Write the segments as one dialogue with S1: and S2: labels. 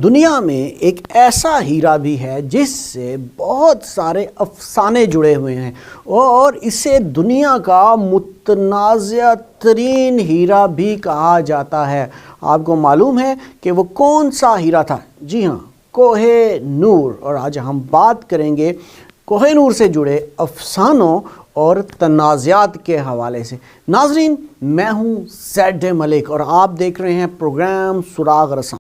S1: دنیا میں ایک ایسا ہیرا بھی ہے جس سے بہت سارے افسانے جڑے ہوئے ہیں اور اسے دنیا کا متنازع ترین ہیرا بھی کہا جاتا ہے۔ آپ کو معلوم ہے کہ وہ کون سا ہیرا تھا؟ جی ہاں، کوہ نور۔ اور آج ہم بات کریں گے کوہ نور سے جڑے افسانوں اور تنازعات کے حوالے سے۔ ناظرین، میں ہوں زید ملک اور آپ دیکھ رہے ہیں پروگرام سراغ رساں۔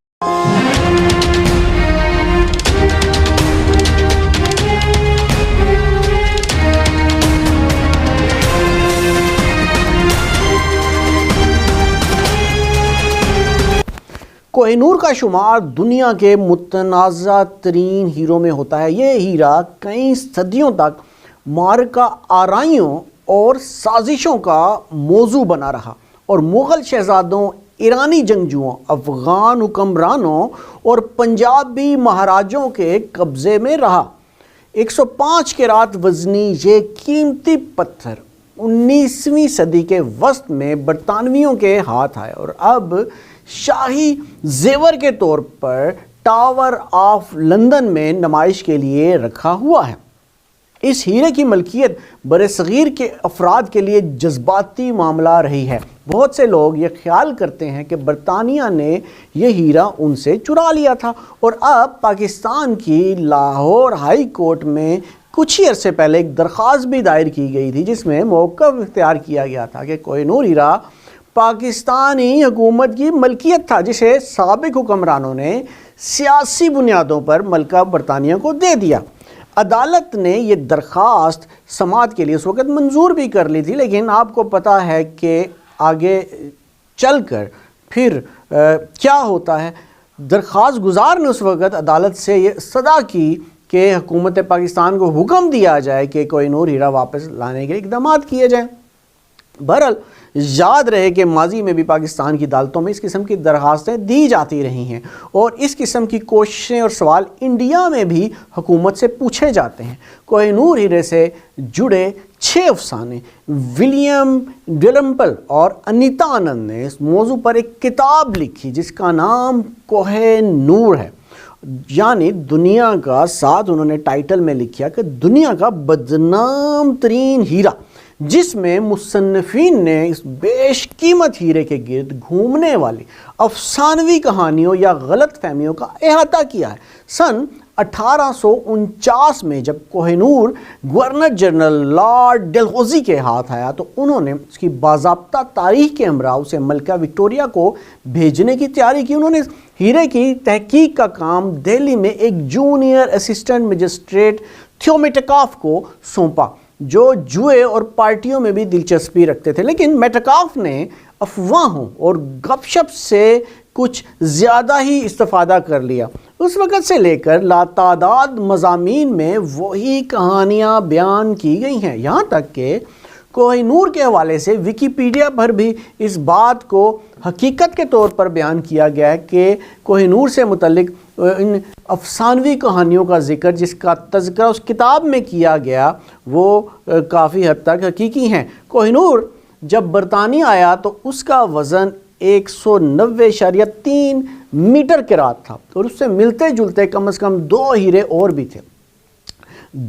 S1: کوہ نور کا شمار دنیا کے متنازع ترین ہیروں میں ہوتا ہے۔ یہ ہیرا کئی صدیوں تک معرکہ آرائیوں اور سازشوں کا موضوع بنا رہا اور مغل شہزادوں، ایرانی جنگجوؤں، افغان حکمرانوں اور پنجابی مہاراجوں کے قبضے میں رہا۔ 105 کیرات وزنی یہ قیمتی پتھر 19ویں صدی کے وسط میں برطانویوں کے ہاتھ آئے اور اب شاہی زیور کے طور پر ٹاور آف لندن میں نمائش کے لیے رکھا ہوا ہے۔ اس ہیرے کی ملکیت برصغیر کے افراد کے لیے جذباتی معاملہ رہی ہے۔ بہت سے لوگ یہ خیال کرتے ہیں کہ برطانیہ نے یہ ہیرا ان سے چرا لیا تھا اور اب پاکستان کی لاہور ہائی کورٹ میں کچھ ہی عرصے پہلے ایک درخواست بھی دائر کی گئی تھی جس میں موقف اختیار کیا گیا تھا کہ کوہ نور ہیرا پاکستانی حکومت کی ملکیت تھا جسے سابق حکمرانوں نے سیاسی بنیادوں پر ملکہ برطانیہ کو دے دیا۔ عدالت نے یہ درخواست سماعت کے لیے اس وقت منظور بھی کر لی تھی، لیکن آپ کو پتہ ہے کہ آگے چل کر پھر کیا ہوتا ہے۔ درخواست گزار نے اس وقت عدالت سے یہ صدا کی کہ حکومت پاکستان کو حکم دیا جائے کہ کوہ نور ہیرا واپس لانے کے اقدامات کیے جائیں۔ بہرحال یاد رہے کہ ماضی میں بھی پاکستان کی عدالتوں میں اس قسم کی درخواستیں دی جاتی رہی ہیں اور اس قسم کی کوششیں اور سوال انڈیا میں بھی حکومت سے پوچھے جاتے ہیں۔ کوہ نور ہیرے سے جڑے 6 افسانے ولیم ڈلرمپل اور انیتا آنند نے اس موضوع پر ایک کتاب لکھی جس کا نام کوہ نور ہے، یعنی دنیا کا، ساتھ انہوں نے ٹائٹل میں لکھا کہ دنیا کا بدنام ترین ہیرا، جس میں مصنفین نے اس بیش قیمت ہیرے کے گرد گھومنے والی افسانوی کہانیوں یا غلط فہمیوں کا احاطہ کیا ہے۔ سن 1849 میں جب Koh Noor governor general lord Dalhousie کے ہاتھ آیا تو انہوں نے اس کی باضابطہ تاریخ کے ہمراہ اسے ملکہ وکٹوریہ کو بھیجنے کی تیاری کی۔ انہوں نے ہیرے کی تحقیق کا کام دہلی میں ایک جونیئر اسسٹنٹ مجسٹریٹ تھیو میٹکاف کو سونپا جو جوئے اور پارٹیوں میں بھی دلچسپی رکھتے تھے، لیکن میٹکاف نے افواہوں اور گپ شپ سے کچھ زیادہ ہی استفادہ کر لیا۔ اس وقت سے لے کر لاتعداد مضامین میں وہی کہانیاں بیان کی گئی ہیں، یہاں تک کہ کوہ نور کے حوالے سے ویکیپیڈیا پر بھی اس بات کو حقیقت کے طور پر بیان کیا گیا ہے کہ کوہ نور سے متعلق ان افسانوی کہانیوں کا ذکر جس کا تذکرہ اس کتاب میں کیا گیا وہ کافی حد تک حقیقی ہیں۔ کوہ نور جب برطانیہ آیا تو اس کا وزن 190.3 میٹر کیرات تھا اور اس سے ملتے جلتے کم از کم 2 ہیرے اور بھی تھے۔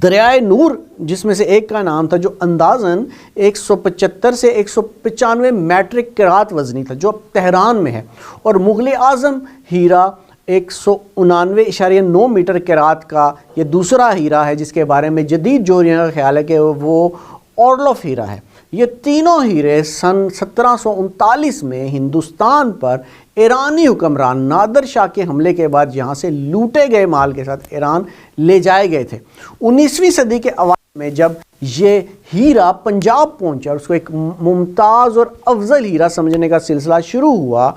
S1: دریائے نور جس میں سے ایک کا نام تھا جو اندازاً 175 سے 195 میٹرک کیرات وزنی تھا جو اب تہران میں ہے، اور مغل اعظم ہیرا 199.9 میٹر کیرات کا یہ دوسرا ہیرا ہے جس کے بارے میں جدید جوہریوں کا خیال ہے کہ وہ اورلوف ہیرا ہے۔ یہ تینوں ہیرے سن 1739 میں ہندوستان پر ایرانی حکمران نادر شاہ کے حملے کے بعد یہاں سے لوٹے گئے مال کے ساتھ ایران لے جائے گئے تھے۔ 19ویں صدی کے اوائل میں جب یہ ہیرا پنجاب پہنچا اور اس کو ایک ممتاز اور افضل ہیرا سمجھنے کا سلسلہ شروع ہوا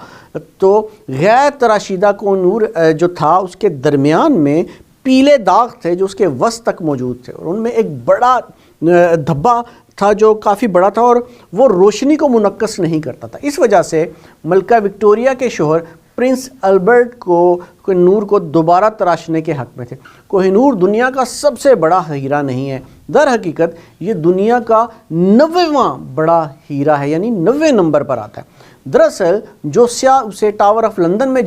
S1: تو غیر تراشیدہ کوہ نور جو تھا اس کے درمیان میں پیلے داغ تھے جو اس کے وسط تک موجود تھے اور ان میں ایک بڑا دھبا تھا جو کافی بڑا تھا اور وہ روشنی کو منعکس نہیں کرتا تھا۔ اس وجہ سے ملکہ وکٹوریہ کے شوہر پرنس البرٹ کو کوہ نور کو دوبارہ تراشنے کے حق میں تھے۔ کوہ نور دنیا کا سب سے بڑا ہیرا نہیں ہے، در حقیقت یہ دنیا کا 90واں بڑا ہیرا ہے، یعنی 90 نمبر پر آتا ہے۔ دراصل جو سیاح اسے ٹاور آف لندن میں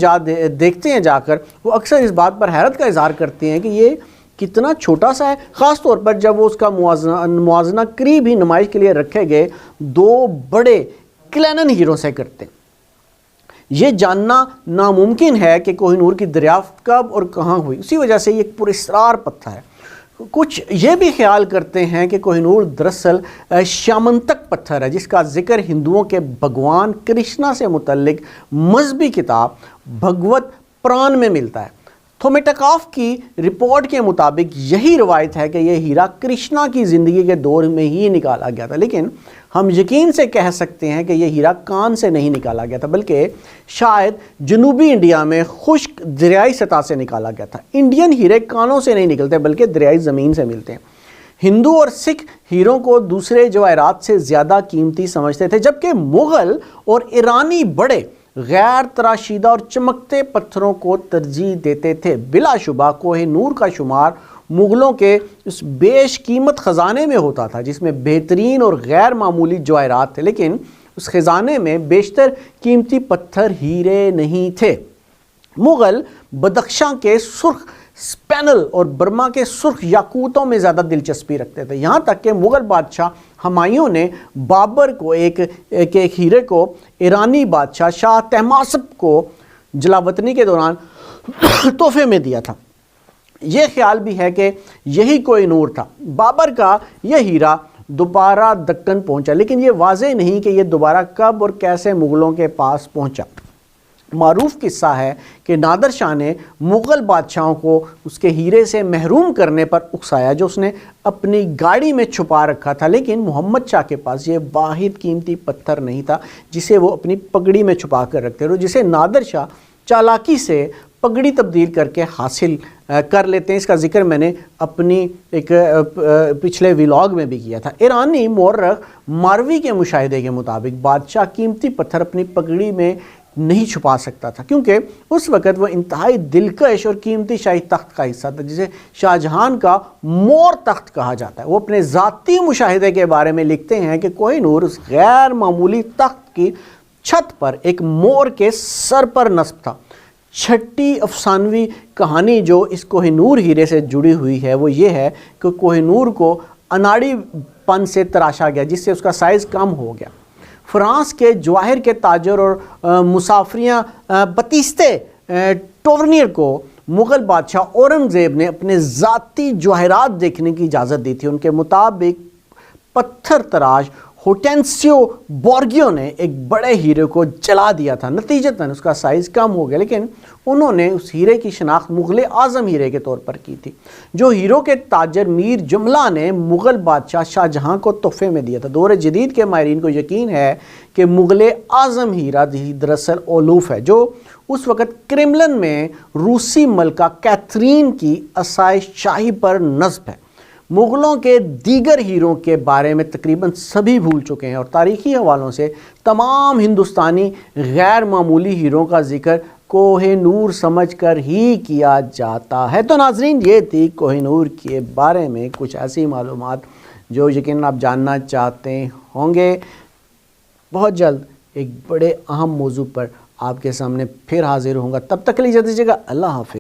S1: دیکھتے ہیں جا کر، وہ اکثر اس بات پر حیرت کا اظہار کرتے ہیں کہ یہ کتنا چھوٹا سا ہے، خاص طور پر جب وہ اس کا موازنہ قریب ہی نمائش کے لیے رکھے گئے 2 بڑے کلینن ہیروں سے کرتے ہیں۔ یہ جاننا ناممکن ہے کہ کوہ نور کی دریافت کب اور کہاں ہوئی، اسی وجہ سے یہ ایک پراسرار پتھر ہے۔ کچھ یہ بھی خیال کرتے ہیں کہ کوہ نور دراصل شیامنتک پتھر ہے، جس کا ذکر ہندوؤں کے بھگوان کرشنا سے متعلق مذہبی کتاب بھگوت پران میں ملتا ہے۔ تھومیٹاکاف کی رپورٹ کے مطابق یہی روایت ہے کہ یہ ہیرا کرشنا کی زندگی کے دور میں ہی نکالا گیا تھا، لیکن ہم یقین سے کہہ سکتے ہیں کہ یہ ہیرا کان سے نہیں نکالا گیا تھا، بلکہ شاید جنوبی انڈیا میں خشک دریائی سطح سے نکالا گیا تھا۔ انڈین ہیرے کانوں سے نہیں نکلتے بلکہ دریائی زمین سے ملتے ہیں۔ ہندو اور سکھ ہیروں کو دوسرے جواہرات سے زیادہ قیمتی سمجھتے تھے، جبکہ مغل اور ایرانی بڑے غیر تراشیدہ اور چمکتے پتھروں کو ترجیح دیتے تھے۔ بلا شبہ کوہ نور کا شمار مغلوں کے اس بیش قیمت خزانے میں ہوتا تھا، جس میں بہترین اور غیر معمولی جواہرات تھے، لیکن اس خزانے میں بیشتر قیمتی پتھر ہیرے نہیں تھے۔ مغل بدخشاں کے سرخ سپینل اور برما کے سرخ یاقوتوں میں زیادہ دلچسپی رکھتے تھے، یہاں تک کہ مغل بادشاہ ہمایوں نے بابر کو ایک ہیرے کو ایرانی بادشاہ شاہ طہماسپ کو جلاوطنی کے دوران تحفے میں دیا تھا۔ یہ خیال بھی ہے کہ یہی کوہ نور تھا۔ بابر کا یہ ہیرا دوبارہ دکن پہنچا، لیکن یہ واضح نہیں کہ یہ دوبارہ کب اور کیسے مغلوں کے پاس پہنچا۔ معروف قصہ ہے کہ نادر شاہ نے مغل بادشاہوں کو اس کے ہیرے سے محروم کرنے پر اکسایا، جو اس نے اپنی گاڑی میں چھپا رکھا تھا، لیکن محمد شاہ کے پاس یہ واحد قیمتی پتھر نہیں تھا جسے وہ اپنی پگڑی میں چھپا کر رکھتے تھے، جسے نادر شاہ چالاکی سے پگڑی تبدیل کر کے حاصل کر لیتے ہیں۔ اس کا ذکر میں نے اپنی ایک پچھلے ویلاگ میں بھی کیا تھا۔ ایرانی مورخ ماروی کے مشاہدے کے مطابق بادشاہ قیمتی پتھر اپنی پگڑی میں نہیں چھپا سکتا تھا، کیونکہ اس وقت وہ انتہائی دلکش اور قیمتی شاہی تخت کا حصہ تھا، جسے شاہ جہان کا مور تخت کہا جاتا ہے۔ وہ اپنے ذاتی مشاہدے کے بارے میں لکھتے ہیں کہ کوہ نور اس غیر معمولی تخت کی چھت پر ایک مور کے سر پر نصب تھا۔ چھٹی افسانوی کہانی جو اس کوہ نور ہیرے سے جڑی ہوئی ہے وہ یہ ہے کہ کوہ نور کو اناڑی پن سے تراشا گیا، جس سے اس کا سائز کم ہو گیا۔ فرانس کے جواہر کے تاجر اور مسافریاں بتیستے ٹورنیر کو مغل بادشاہ اورنگزیب نے اپنے ذاتی جواہرات دیکھنے کی اجازت دی تھی۔ ان کے مطابق پتھر تراش ہوٹینسیو بورگیو نے ایک بڑے ہیرے کو جلا دیا تھا، نتیجتاً اس کا سائز کم ہو گیا، لیکن انہوں نے اس ہیرے کی شناخت مغل اعظم ہیرے کے طور پر کی تھی، جو ہیروں کے تاجر میر جملہ نے مغل بادشاہ شاہ جہاں کو تحفے میں دیا تھا۔ دور جدید کے ماہرین کو یقین ہے کہ مغل اعظم ہیرا دراصل اولوف ہے، جو اس وقت کرملن میں روسی ملکہ کیتھرین کی عصائے شاہی پر نصب ہے۔ مغلوں کے دیگر ہیروں کے بارے میں تقریباً سبھی بھول چکے ہیں، اور تاریخی حوالوں سے تمام ہندوستانی غیر معمولی ہیروں کا ذکر کوہ نور سمجھ کر ہی کیا جاتا ہے۔ تو ناظرین، یہ تھی کوہ نور کے بارے میں کچھ ایسی معلومات جو یقیناً آپ جاننا چاہتے ہوں گے۔ بہت جلد ایک بڑے اہم موضوع پر آپ کے سامنے پھر حاضر ہوں گا، تب تک کے لیے اجازت دیجیے گا۔ اللہ حافظ۔